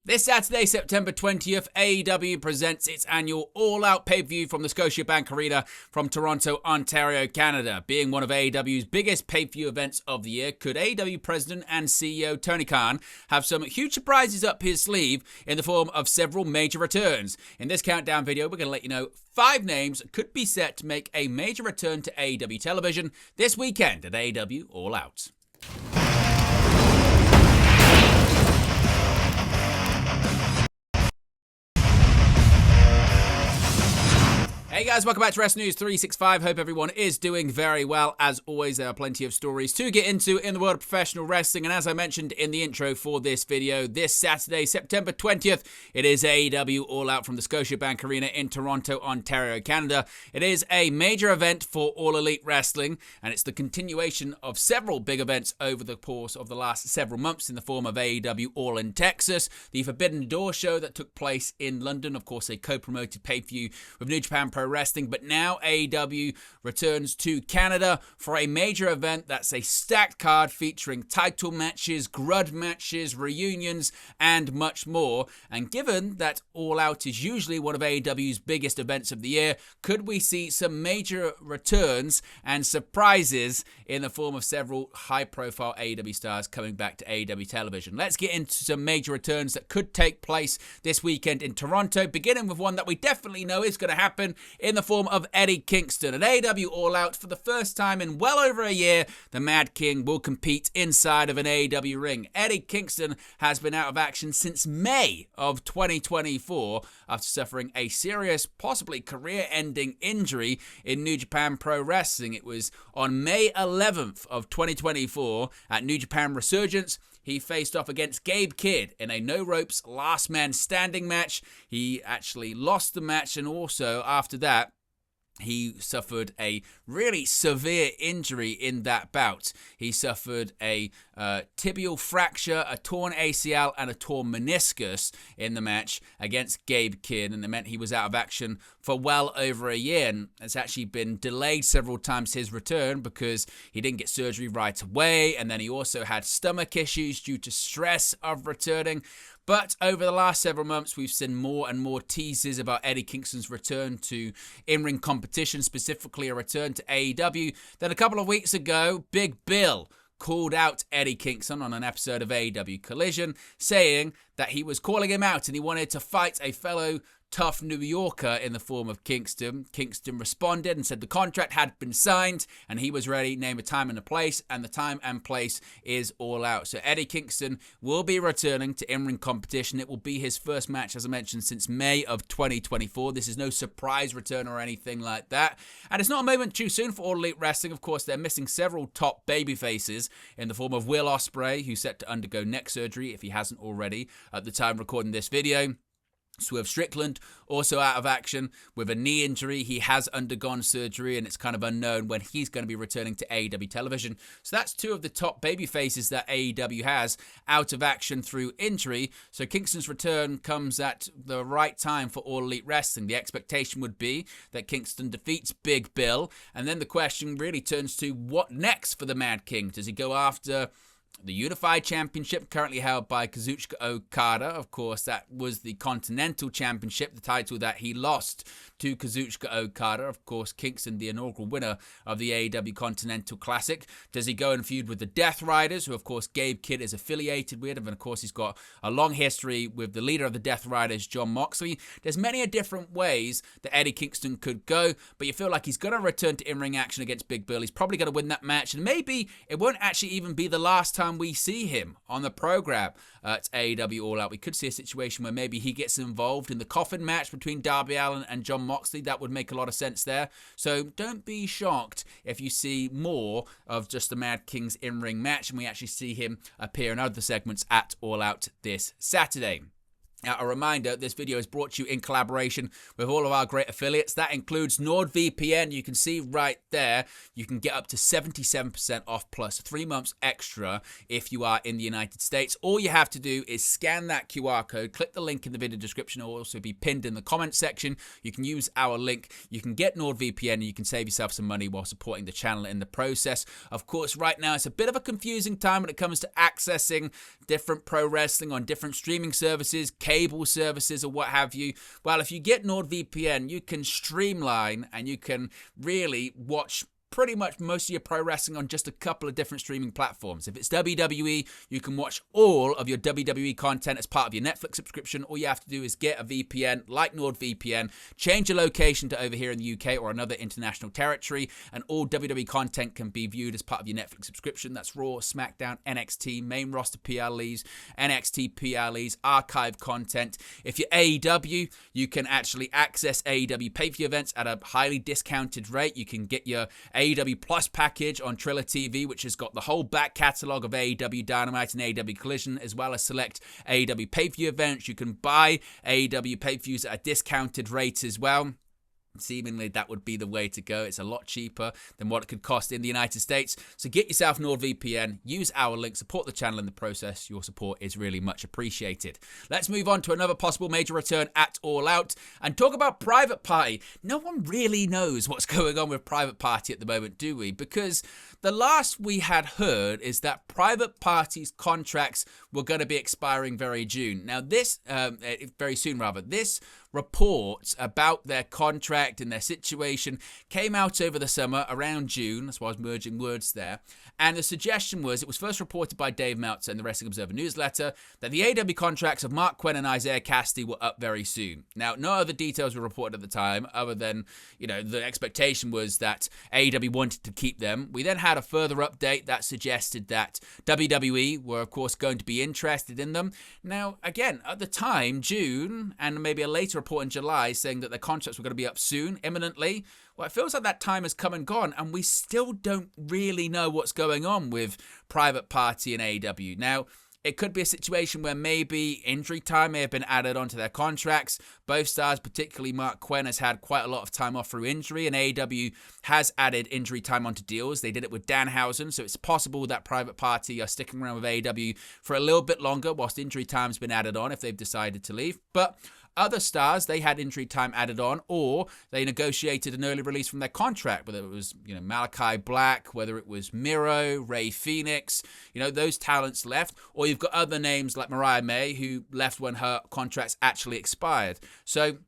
This Saturday, September 20th, AEW presents its annual All Out pay-per-view from the Scotiabank Arena from Toronto, Ontario, Canada. Being one of AEW's biggest pay-per-view events of the year, could AEW President and CEO Tony Khan have some huge surprises up his sleeve in the form of several major returns? In this countdown video, we're going to let you know 5 names that could be set to make a major return to AEW television this weekend at AEW All Out. Hey guys, welcome back to Wrestling News 365. Hope everyone is doing very well. As always, there are plenty of stories to get into in the world of professional wrestling. And as I mentioned in the intro for this video, this Saturday, September 20th, it is AEW All Out from the Scotiabank Arena in Toronto, Ontario, Canada. It is a major event for All Elite Wrestling, and it's the continuation of several big events over the course of the last several months in the form of AEW All in Texas, the Forbidden Door show that took place in London, of course, a co-promoted pay-per-view with New Japan Pro Wrestling, but now AEW returns to Canada for a major event that's a stacked card featuring title matches, grudge matches, reunions, and much more. And given that All Out is usually one of AEW's biggest events of the year, could we see some major returns and surprises in the form of several high-profile AEW stars coming back to AEW television? Let's get into some major returns that could take place this weekend in Toronto, beginning with one that we definitely know is going to happen in the form of Eddie Kingston. At AEW All Out, for the first time in well over a year, the Mad King will compete inside of an AEW ring. Eddie Kingston has been out of action since May of 2024 after suffering a serious, possibly career-ending injury in New Japan Pro Wrestling. It was on May 11th of 2024 at New Japan Resurgence. He faced off against Gabe Kidd in a no-ropes last man standing match. He actually lost the match, and also after that, he suffered a really severe injury in that bout. He suffered a tibial fracture, a torn ACL, and a torn meniscus in the match against Gabe Kidd, and it meant he was out of action for well over a year. And it's actually been delayed several times, his return, because he didn't get surgery right away, and then he also had stomach issues due to stress of returning. But over the last several months, we've seen more and more teases about Eddie Kingston's return to in-ring competition, specifically a return to AEW. Then a couple of weeks ago, Big Bill called out Eddie Kingston on an episode of AEW Collision, saying that he was calling him out and he wanted to fight a fellow tough New Yorker in the form of Kingston. Kingston responded and said the contract had been signed and he was ready, name a time and a place, and the time and place is All Out. So Eddie Kingston will be returning to in-ring competition. It will be his first match, as I mentioned, since May of 2024. This is no surprise return or anything like that. And it's not a moment too soon for All Elite Wrestling. Of course, they're missing several top baby faces in the form of Will Ospreay, who's set to undergo neck surgery if he hasn't already at the time recording this video. Swerve Strickland also out of action with a knee injury. He has undergone surgery and it's kind of unknown when he's going to be returning to AEW television. So that's 2 of the top baby faces that AEW has out of action through injury. So Kingston's return comes at the right time for All Elite Wrestling. The expectation would be that Kingston defeats Big Bill, and then the question really turns to what next for the Mad King. Does he go after the Unified Championship, currently held by Kazuchika Okada? Of course, that was the Continental Championship, the title that he lost to Kazuchika Okada. Of course, Kingston, the inaugural winner of the AEW Continental Classic. Does he go and feud with the Death Riders, who, of course, Gabe Kidd is affiliated with? And, of course, he's got a long history with the leader of the Death Riders, Jon Moxley. There's many different ways that Eddie Kingston could go, but you feel like he's going to return to in-ring action against Big Bill. He's probably going to win that match, and maybe it won't actually even be the last time we see him on the program at AEW All Out. We could see a situation where maybe he gets involved in the coffin match between Darby Allin and Jon Moxley. That would make a lot of sense there. So don't be shocked if you see more of just the Mad King's in-ring match and we actually see him appear in other segments at All Out this Saturday. Now, a reminder, this video is brought to you in collaboration with all of our great affiliates. That includes NordVPN. You can see right there, you can get up to 77% off plus 3 months extra if you are in the United States. All you have to do is scan that QR code, click the link in the video description. It will also be pinned in the comment section. You can use our link. You can get NordVPN and you can save yourself some money while supporting the channel in the process. Of course, right now, it's a bit of a confusing time when it comes to accessing different pro wrestling on different streaming services, cable services or what have you. Well, if you get NordVPN, you can streamline and you can really watch pretty much most of your pro wrestling on just a couple of different streaming platforms. If it's WWE, you can watch all of your WWE content as part of your Netflix subscription. All you have to do is get a VPN like NordVPN, change your location to over here in the UK or another international territory, and all WWE content can be viewed as part of your Netflix subscription. That's Raw, SmackDown, NXT, main roster PLEs, NXT PLEs, archive content. If you're AEW, you can actually access AEW pay-per-view events at a highly discounted rate. You can get your AEW Plus package on Triller TV, which has got the whole back catalogue of AEW Dynamite and AEW Collision, as well as select AEW pay-per-view events. You can buy AEW pay-per-views at a discounted rate as well. Seemingly that would be the way to go. It's a lot cheaper than what it could cost in the United States. So get yourself NordVPN, use our link, support the channel in the process. Your support is really much appreciated. Let's move on to another possible major return at All Out and talk about Private Party. No one really knows what's going on with Private Party at the moment, do we? Because the last we had heard is that Private Party's contracts were going to be expiring very soon. This reports about their contract and their situation came out over the summer around June. That's why I was merging words there. And the suggestion was, it was first reported by Dave Meltzer in the Wrestling Observer newsletter, that the AEW contracts of Mark Quinn and Isaiah Cassidy were up very soon. Now, no other details were reported at the time other than, the expectation was that AEW wanted to keep them. We then had a further update that suggested that WWE were, of course, going to be interested in them. Now, again, at the time, June, and maybe a later report in July saying that their contracts were going to be up soon, imminently. Well, it feels like that time has come and gone, and we still don't really know what's going on with Private Party and AEW. Now, it could be a situation where maybe injury time may have been added onto their contracts. Both stars, particularly Mark Quinn, has had quite a lot of time off through injury, and AEW has added injury time onto deals. They did it with Danhausen, so it's possible that Private Party are sticking around with AEW for a little bit longer whilst injury time's been added on if they've decided to leave. But other stars, they had injury time added on, or they negotiated an early release from their contract, whether it was, Malachi Black, whether it was Miro, Ray Phoenix, those talents left, or you've got other names like Mariah May, who left when her contracts actually expired. So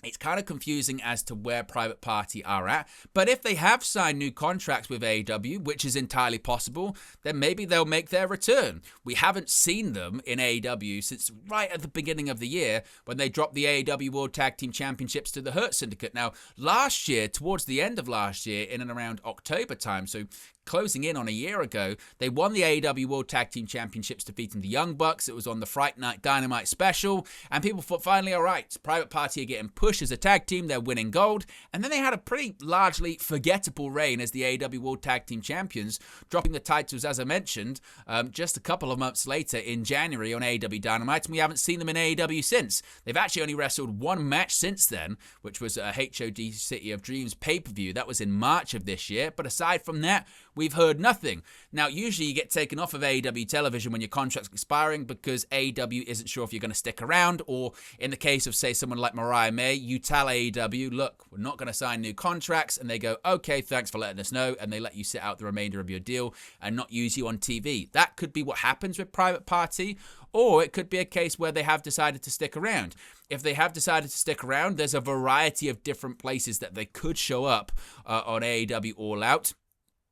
it's kind of confusing as to where Private Party are at. But if they have signed new contracts with AEW, which is entirely possible, then maybe they'll make their return. We haven't seen them in AEW since right at the beginning of the year when they dropped the AEW World Tag Team Championships to the Hurt Syndicate. Now, last year, towards the end of last year, in and around October time, so closing in on a year ago, they won the AEW World Tag Team Championships, defeating the Young Bucks. It was on the Fright Night Dynamite special, and people thought, finally, all right, Private Party are getting pushed as a tag team, they're winning gold, and then they had a pretty largely forgettable reign as the AEW World Tag Team Champions, dropping the titles, as I mentioned, just a couple of months later in January on AEW Dynamite, and we haven't seen them in AEW since. They've actually only wrestled one match since then, which was a HOD City of Dreams pay-per-view. That was in March of this year, but aside from that, we've heard nothing. Now, usually you get taken off of AEW television when your contract's expiring because AEW isn't sure if you're going to stick around, or in the case of, say, someone like Mariah May, you tell AEW, look, we're not going to sign new contracts, and they go, okay, thanks for letting us know, and they let you sit out the remainder of your deal and not use you on TV. That could be what happens with Private Party, or it could be a case where they have decided to stick around. If they have decided to stick around, there's a variety of different places that they could show up on AEW All Out.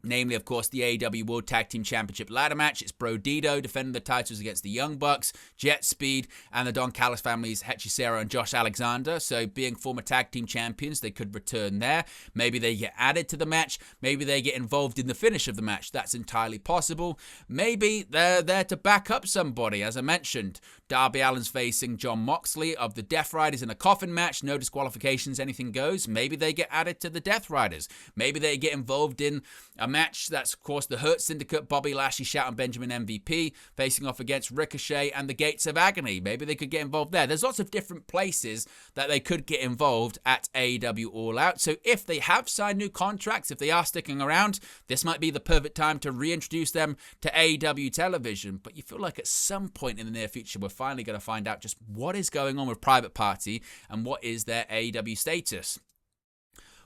Namely, of course, the AEW World Tag Team Championship ladder match. It's Bro Dido defending the titles against the Young Bucks, Jet Speed, and the Don Callis families, Hechicero and Josh Alexander. So being former tag team champions, they could return there. Maybe they get added to the match. Maybe they get involved in the finish of the match. That's entirely possible. Maybe they're there to back up somebody. As I mentioned, Darby Allin's facing John Moxley of the Death Riders in a coffin match. No disqualifications, anything goes. Maybe they get added to the Death Riders. Maybe they get involved in a match that's, of course, the Hurt Syndicate, Bobby Lashley, Shout, and Benjamin MVP facing off against Ricochet and the Gates of Agony. Maybe they could get involved there. There's lots of different places that they could get involved at AEW All Out. So if they have signed new contracts, if they are sticking around, this might be the perfect time to reintroduce them to AEW television. But you feel like at some point in the near future, we're finally going to find out just what is going on with Private Party and what is their AEW status.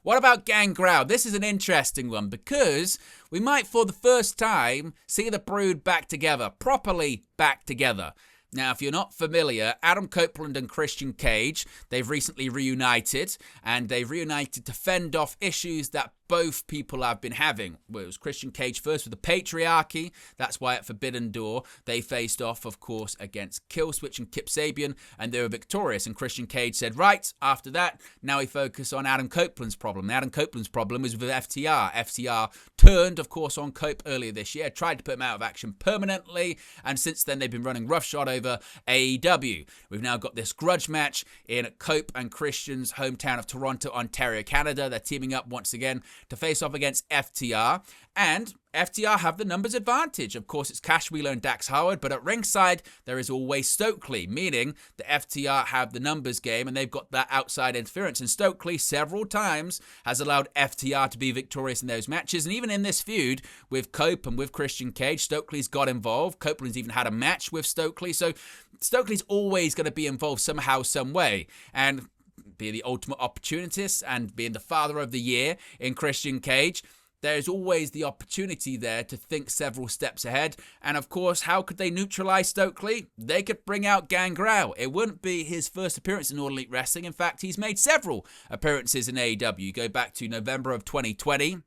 What about Gangrel? This is an interesting one because we might, for the first time, see the Brood back together, properly back together. Now, if you're not familiar, Adam Copeland and Christian Cage, they've recently reunited, and they've reunited to fend off issues that both people have been having. Well, it was Christian Cage first with the patriarchy. That's why at Forbidden Door, they faced off, of course, against Killswitch and Kip Sabian, and they were victorious. And Christian Cage said, right, after that, now we focus on Adam Copeland's problem. Adam Copeland's problem was with FTR. FTR turned, of course, on Cope earlier this year, tried to put him out of action permanently, and since then, they've been running roughshod over AEW. We've now got this grudge match in Cope and Christian's hometown of Toronto, Ontario, Canada. They're teaming up once again to face off against FTR, and FTR have the numbers advantage. Of course, it's Cash Wheeler and Dax Howard, but at ringside, there is always Stokely, meaning the FTR have the numbers game, and they've got that outside interference. And Stokely, several times, has allowed FTR to be victorious in those matches. And even in this feud with Cope and with Christian Cage, Stokely's got involved. Copeland's even had a match with Stokely. So Stokely's always going to be involved somehow, some way. And being the ultimate opportunist and being the father of the year in Christian Cage, there's always the opportunity there to think several steps ahead. And of course, how could they neutralize Stokely? They could bring out Gangrel. It wouldn't be his first appearance in All Elite Wrestling. In fact, he's made several appearances in AEW. Go back to November of 2020.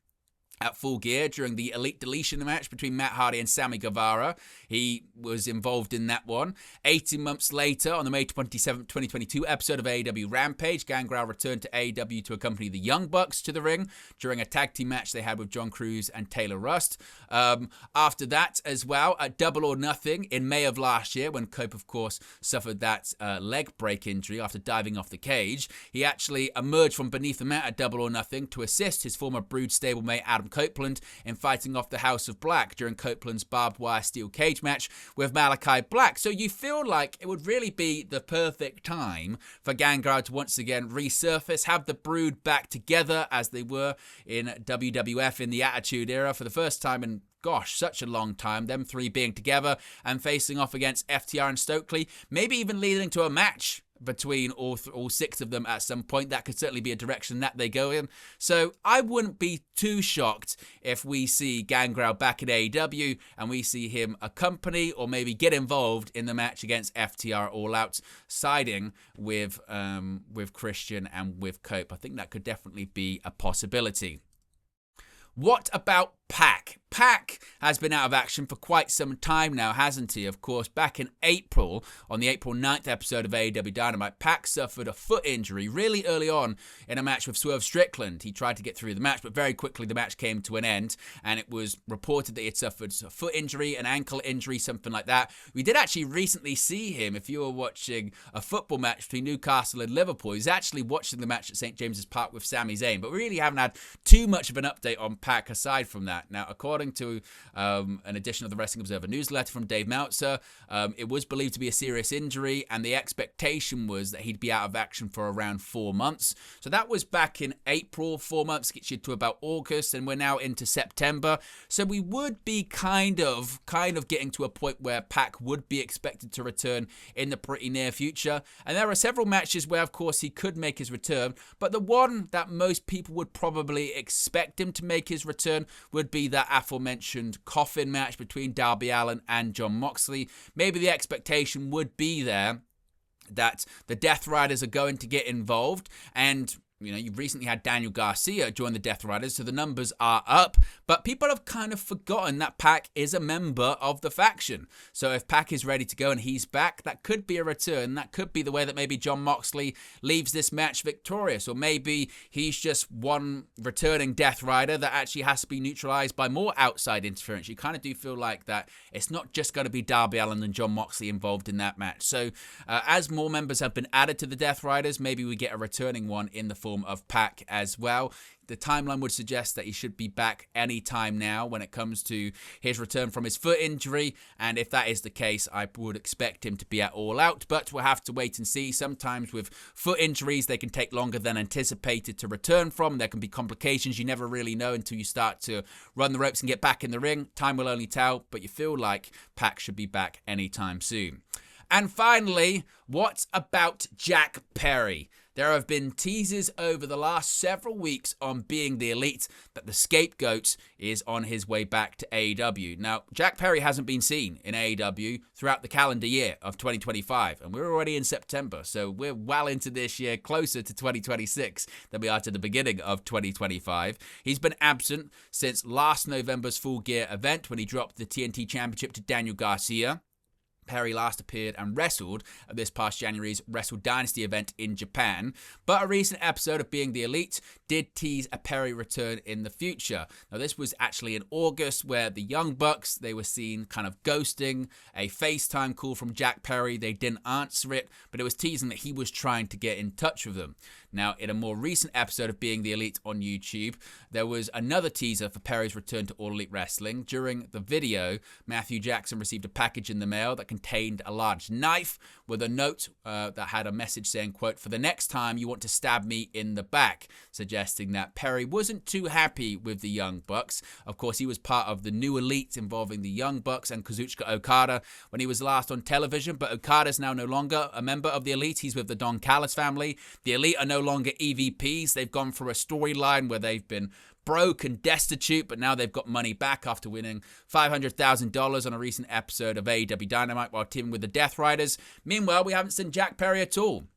At Full Gear during the Elite Deletion match between Matt Hardy and Sammy Guevara. He was involved in that one. 18 months later, on the May 27th, 2022 episode of AEW Rampage, Gangrel returned to AEW to accompany the Young Bucks to the ring during a tag team match they had with John Cruz and Taylor Rust. After that as well, at Double or Nothing in May of last year, when Cope, of course, suffered that leg break injury after diving off the cage, he actually emerged from beneath the mat at Double or Nothing to assist his former Brood stablemate Adam Copeland in fighting off the House of Black during Copeland's barbed wire steel cage match with Malachi Black. So you feel like it would really be the perfect time for Gangrel to once again resurface, have the Brood back together as they were in WWF in the Attitude Era for the first time in such a long time, them three being together and facing off against FTR and Stokely, maybe even leading to a match between all six of them at some point. That could certainly be a direction that they go in. So I wouldn't be too shocked if we see Gangrel back at AEW and we see him accompany or maybe get involved in the match against FTR All Out, siding with Christian and with Cope. I think that could definitely be a possibility. What about Pac? Pac has been out of action for quite some time now, hasn't he? Of course, back in April, on the April 9th episode of AEW Dynamite, Pac suffered a foot injury really early on in a match with Swerve Strickland. He tried to get through the match, but very quickly the match came to an end, and it was reported that he had suffered a foot injury, an ankle injury, something like that. We did actually recently see him, if you were watching a football match between Newcastle and Liverpool. He's actually watching the match at St. James's Park with Sami Zayn, but we really haven't had too much of an update on Pac aside from that. Now, according to an edition of the Wrestling Observer newsletter from Dave Meltzer, it was believed to be a serious injury, and the expectation was that he'd be out of action for around 4 months. So that was back in April. 4 months gets you to about August, and we're now into September. So we would be kind of getting to a point where Pac would be expected to return in the pretty near future. And there are several matches where, of course, he could make his return, but the one that most people would probably expect him to make his return would be that aforementioned coffin match between Darby Allin and Jon Moxley. Maybe the expectation would be there that the Death Riders are going to get involved, and you've recently had Daniel Garcia join the Death Riders, so the numbers are up. But people have kind of forgotten that Pac is a member of the faction. So if Pac is ready to go and he's back, that could be a return. That could be the way that maybe Jon Moxley leaves this match victorious. Or maybe he's just one returning Death Rider that actually has to be neutralized by more outside interference. You kind of do feel like that it's not just going to be Darby Allin and Jon Moxley involved in that match. So as more members have been added to the Death Riders, maybe we get a returning one in the form form of Pac as well. The timeline would suggest that he should be back any time now when it comes to his return from his foot injury. And if that is the case, I would expect him to be at All Out. But we'll have to wait and see. Sometimes with foot injuries, they can take longer than anticipated to return from. There can be complications you never really know until you start to run the ropes and get back in the ring. Time will only tell, but you feel like Pac should be back anytime soon. And finally, what about Jack Perry? There have been teases over the last several weeks on Being the Elite that the scapegoat is on his way back to AEW. Now, Jack Perry hasn't been seen in AEW throughout the calendar year of 2025, and we're already in September, so we're well into this year, closer to 2026 than we are to the beginning of 2025. He's been absent since last November's Full Gear event when he dropped the TNT Championship to Daniel Garcia. Perry last appeared and wrestled at this past January's Wrestle Dynasty event in Japan, but a recent episode of Being the Elite did tease a Perry return in the future. Now, this was actually in August where the Young Bucks, they were seen kind of ghosting a FaceTime call from Jack Perry. They didn't answer it, but it was teasing that he was trying to get in touch with them. Now, in a more recent episode of Being the Elite on YouTube, there was another teaser for Perry's return to All Elite Wrestling. During the video, Matthew Jackson received a package in the mail that contained a large knife with a note that had a message saying, quote, "For the next time you want to stab me in the back," suggesting that Perry wasn't too happy with the Young Bucks. Of course, he was part of the New Elite involving the Young Bucks and Kazuchika Okada when he was last on television, but Okada's now no longer a member of the Elite. He's with the Don Callis family. The Elite are no longer EVPs. They've gone through a storyline where they've been broke and destitute, but now they've got money back after winning $500,000 on a recent episode of AEW Dynamite while teaming with the Death Riders. Meanwhile, we haven't seen Jack Perry at all.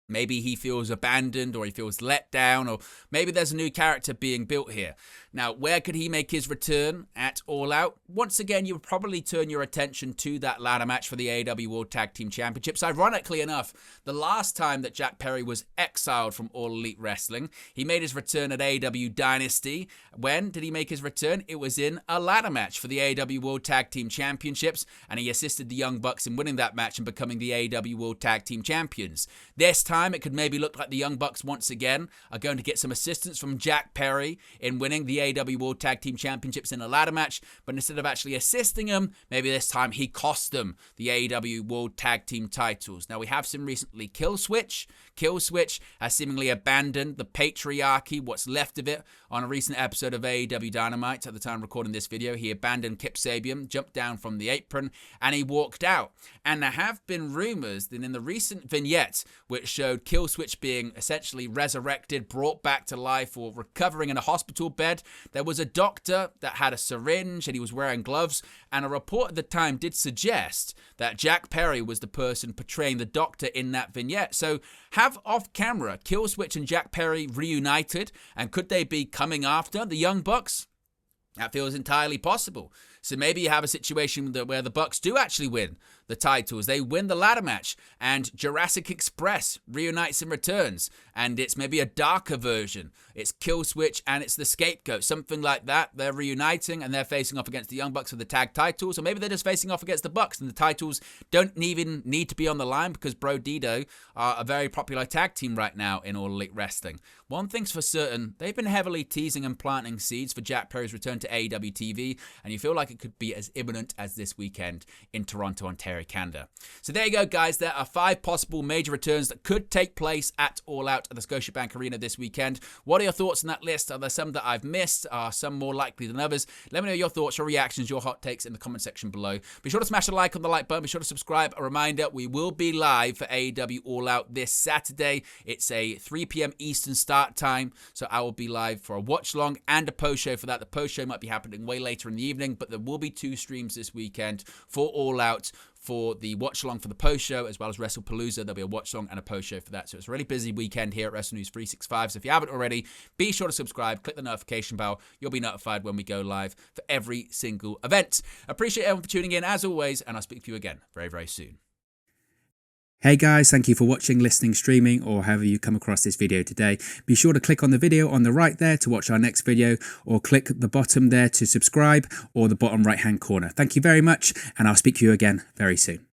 Maybe he feels abandoned or he feels let down, or maybe there's a new character being built here. Now, where could he make his return at All Out? Once again, you would probably turn your attention to that ladder match for the AEW World Tag Team Championships. Ironically enough, the last time that Jack Perry was exiled from All Elite Wrestling, he made his return at AEW Dynasty. When did he make his return? It was in a ladder match for the AEW World Tag Team Championships, and he assisted the Young Bucks in winning that match and becoming the AEW World Tag Team Champions. This time, it could maybe look like the Young Bucks once again are going to get some assistance from Jack Perry in winning the AEW World Tag Team Championships in a ladder match, but instead of actually assisting them, maybe this time he cost them the AEW World Tag Team titles. Now, we have seen recently Killswitch. Killswitch has seemingly abandoned the patriarchy, what's left of it, on a recent episode of AEW Dynamite. At the time of recording this video, he abandoned Kip Sabian, jumped down from the apron, and he walked out. And there have been rumors that in the recent vignette, which showed Killswitch being essentially resurrected, brought back to life, or recovering in a hospital bed, there was a doctor that had a syringe and he was wearing gloves, and a report at the time did suggest that Jack Perry was the person portraying the doctor in that vignette. So have off camera Killswitch and Jack Perry reunited, and could they be coming after the Young Bucks? That feels entirely possible. So maybe you have a situation where the Bucks do actually win the titles. They win the ladder match, and Jurassic Express reunites and returns, and it's maybe a darker version. It's Killswitch and it's the Scapegoat, something like that. They're reuniting and they're facing off against the Young Bucks for the tag titles, or maybe they're just facing off against the Bucks and the titles don't even need to be on the line because Bro Dido are a very popular tag team right now in All Elite Wrestling. One thing's for certain, they've been heavily teasing and planting seeds for Jack Perry's return to AEW TV, and you feel like it could be as imminent as this weekend in Toronto, Ontario, Canada. So there you go, guys. There are 5 possible major returns that could take place at All Out at the Scotiabank Arena this weekend. What are your thoughts on that list? Are there some that I've missed? Are some more likely than others? Let me know your thoughts, your reactions, your hot takes in the comment section below. Be sure to smash a like on the like button. Be sure to subscribe. A reminder, we will be live for AEW All Out this Saturday. It's a 3 p.m. Eastern start time, so I will be live for a watch-along and a post-show for that. The post-show might be happening way later in the evening, but there will be 2 streams this weekend for All Out, for the watch-along for the post-show, as well as WrestlePalooza. There'll be a watch-along and a post-show for that. So it's a really busy weekend here at Wrestle News 365. So if you haven't already, be sure to subscribe, click the notification bell. You'll be notified when we go live for every single event. Appreciate everyone for tuning in, as always, and I'll speak to you again very, very soon. Hey guys, thank you for watching, listening, streaming, or however you come across this video today. Be sure to click on the video on the right there to watch our next video, or click the bottom there to subscribe, or the bottom right hand corner. Thank you very much, and I'll speak to you again very soon.